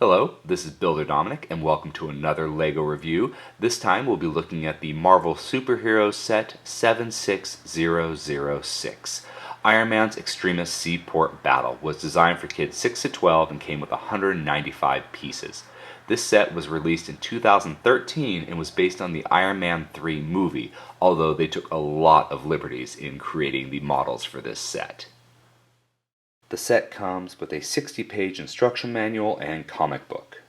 Hello, this is Builder Dominic, and welcome to another LEGO review. This time we'll be looking at the Marvel Superhero Set 76006. Iron Man's Extremis Seaport Battle was designed for kids 6 to 12 and came with 195 pieces. This set was released in 2013 and was based on the Iron Man 3 movie, although they took a lot of liberties in creating the models for this set. The set comes with a 60-page instruction manual and comic book.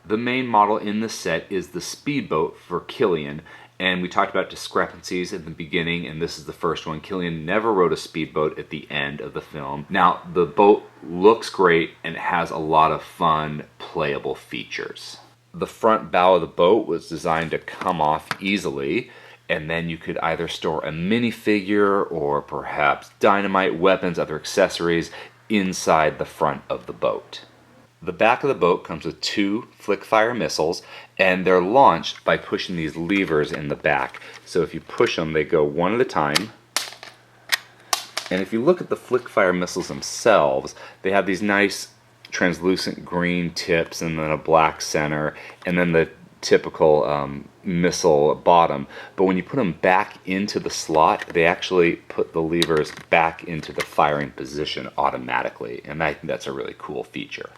The main model in the set is the speedboat for Killian, and we talked about discrepancies at the beginning, and this is the first one. Killian never rode a speedboat at the end of the film. Now, the boat looks great and has a lot of fun, playable features. The front bow of the boat was designed to come off easily, and then you could either store a minifigure or perhaps dynamite, weapons, other accessories inside the front of the boat. The back of the boat comes with 2 flick-fire missiles, and they're launched by pushing these levers in the back. So if you push them, they go one at a time. And if you look at the flick-fire missiles themselves, they have these nice translucent green tips and then a black center, and then the typical missile bottom. But when you put them back into the slot, they actually put the levers back into the firing position automatically, and I think that's a really cool feature.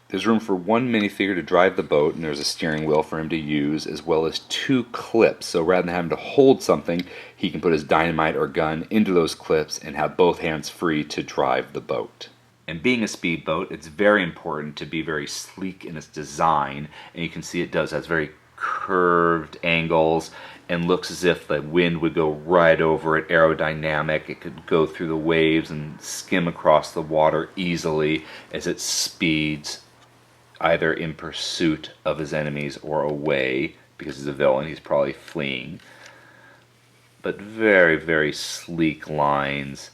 There's room for 1 minifigure to drive the boat, and there's a steering wheel for him to use, as well as 2 clips. So rather than having to hold something, he can put his dynamite or gun into those clips and have both hands free to drive the boat. And being a speedboat, it's very important to be very sleek in its design, and you can see it has very curved angles and looks as if the wind would go right over it, aerodynamic. It could go through the waves and skim across the water easily as it speeds, either in pursuit of his enemies or away, because he's a villain, he's probably fleeing. But very, very sleek lines.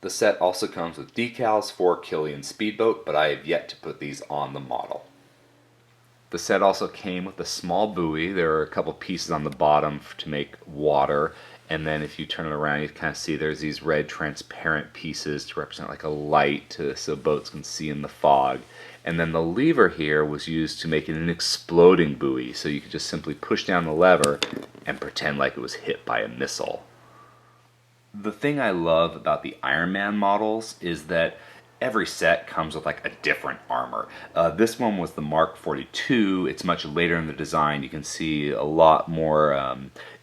The set also comes with decals for Killian's speedboat, but I have yet to put these on the model. The set also came with a small buoy. There are a couple pieces on the bottom to make water, and then if you turn it around, you kind of see there's these red transparent pieces to represent like a light so boats can see in the fog. And then the lever here was used to make it an exploding buoy, so you could just simply push down the lever and pretend like it was hit by a missile. The thing I love about the Iron Man models is that every set comes with like a different armor. This one was the Mark 42. It's much later in the design. You can see a lot more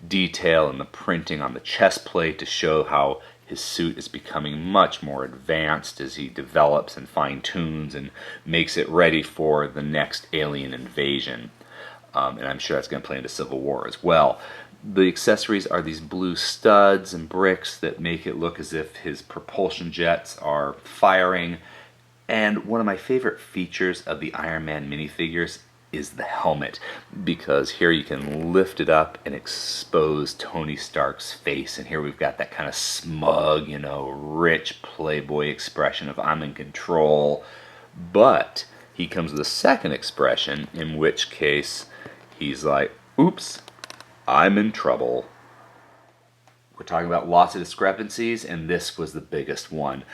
detail in the printing on the chest plate to show how his suit is becoming much more advanced as he develops and fine-tunes and makes it ready for the next alien invasion. And I'm sure that's going to play into Civil War as well. The accessories are these blue studs and bricks that make it look as if his propulsion jets are firing. And one of my favorite features of the Iron Man minifigures is the helmet, because here you can lift it up and expose Tony Stark's face, and here we've got that kind of smug, rich playboy expression of I'm in control. But he comes with a second expression, in which case he's like, oops, I'm in trouble. We're talking about lots of discrepancies, and this was the biggest one.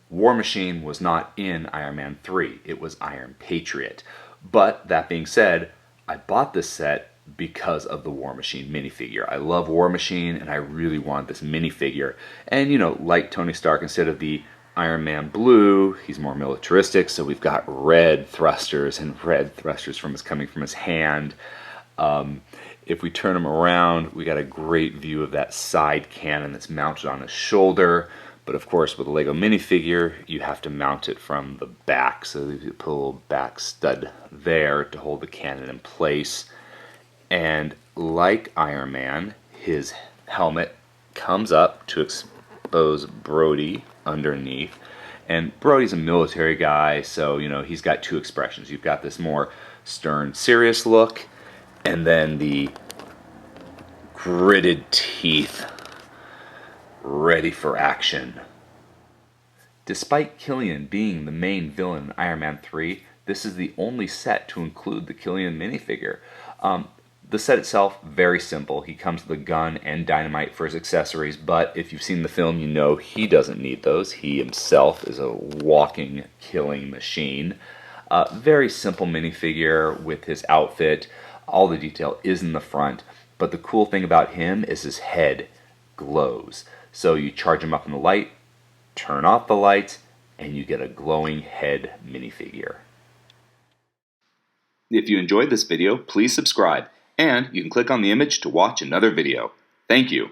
War Machine was not in Iron Man 3. It was Iron Patriot. But that being said, I bought this set because of the War Machine minifigure. I love War Machine, and I really want this minifigure. And, like Tony Stark, instead of the Iron Man blue, he's more militaristic, so we've got red thrusters, and red thrusters coming from his hand. If we turn him around, we got a great view of that side cannon that's mounted on his shoulder. But of course, with a Lego minifigure, you have to mount it from the back. So you put a little back stud there to hold the cannon in place. And like Iron Man, his helmet comes up to expose Brody underneath. And Brody's a military guy, so he's got 2 expressions. You've got this more stern, serious look, and then the gritted teeth, ready for action. Despite Killian being the main villain in Iron Man 3, this is the only set to include the Killian minifigure. The set itself, very simple. He comes with a gun and dynamite for his accessories, but if you've seen the film, you know he doesn't need those. He himself is a walking killing machine. Very simple minifigure with his outfit. All the detail is in the front, but the cool thing about him is his head glows. So you charge him up in the light, turn off the lights, and you get a glowing head minifigure. If you enjoyed this video, please subscribe, and you can click on the image to watch another video. Thank you.